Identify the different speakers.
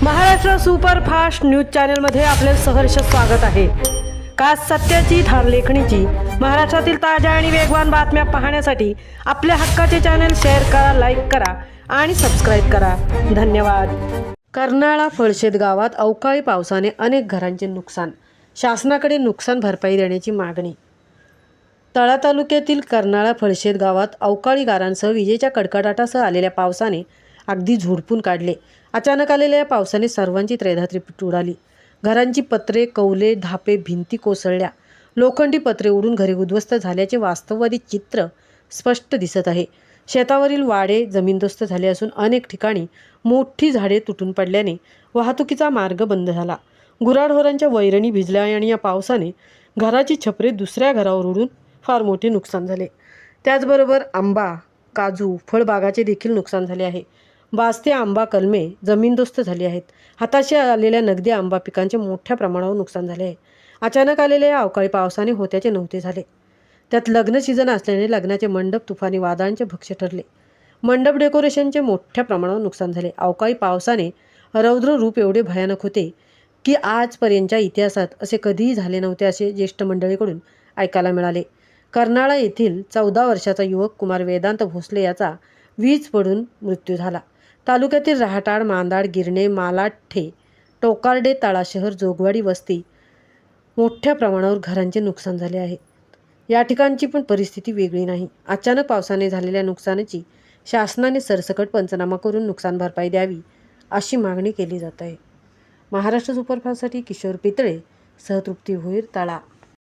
Speaker 1: Maharashtra superfast news चॅनलमध्ये आपले सहर्ष स्वागत आहे। खास सत्याची थार लेखणीची महाराष्ट्रातील ताज्या आणि वेगवान बातम्या पाहण्यासाठी आपल्या हक्काचे चॅनल शेअर करा, लाईक करा आणि सबस्क्राईब करा। धन्यवाद। कर्नाळा फळशेत गावात अवकाळी पावसाने अनेक घरांचे नुकसान, शासनाकडे नुकसान भरपाई देण्याची मागणी। तळा तालुक्यातील कर्नाळा फळशेत गावात अवकाळी गारांसह विजेच्या कडकडाटासह आलेल्या पावसाने अगदी झोडपून काढले। अचानक आलेल्या या पावसाने सर्वांची त्रेधात्रिपीठ उडाली। घरांची पत्रे, कौले, धापे, भिंती कोसळल्या। लोखंडी पत्रे उडून घरे उद्ध्वस्त झाल्याचे वास्तववादी चित्र स्पष्ट दिसत आहे। शेतावरील वाडे जमीनदोस्त झाले असून अनेक ठिकाणी मोठी झाडे तुटून पडल्याने वाहतुकीचा मार्ग बंद झाला। गुराढोरांच्या वैरणी भिजल्या आणि या पावसाने घराची छपरे दुसऱ्या घरावर उडून फार मोठे नुकसान झाले। त्याचबरोबर आंबा, काजू, फळबागाचे देखील नुकसान झाले आहे। बास्ते आंबा कलमे जमीनदोस्त झाली आहेत। हाताशी आलेल्या नगदी आंबा पिकांचे मोठ्या प्रमाणावर नुकसान झाले आहे। अचानक आलेल्या अवकाळी पावसाने होत्याचे नव्हते झाले। त्यात लग्न सीझन असल्याने लग्नाचे मंडप तुफानी वादळांचे भक्ष्य ठरले। मंडप डेकोरेशनचे मोठ्या प्रमाणावर नुकसान झाले। अवकाळी पावसाने रौद्र रूप एवढे भयानक होते की आजपर्यंतच्या इतिहासात असे कधीही झाले नव्हते असे ज्येष्ठ मंडळीकडून ऐकायला मिळाले। कर्नाळा येथील 14 वर्षाचा युवक कुमार वेदांत भोसले याचा वीज पडून मृत्यू झाला। तालुक्यातील राहटाड, मांदाड, गिरणे, मालाठे, टोकारडे, तळाशहर, जोगवाडी वस्ती मोठ्या प्रमाणावर घरांचे नुकसान झाले आहे। या ठिकाणची पण परिस्थिती वेगळी नाही। अचानक पावसाने झालेल्या नुकसानाची शासनाने सरसकट पंचनामा करून नुकसान भरपाई द्यावी अशी मागणी केली जात आहे। महाराष्ट्र सुपरफास्टसाठी किशोर पितळे, सहतृप्ती भोईर, तळा।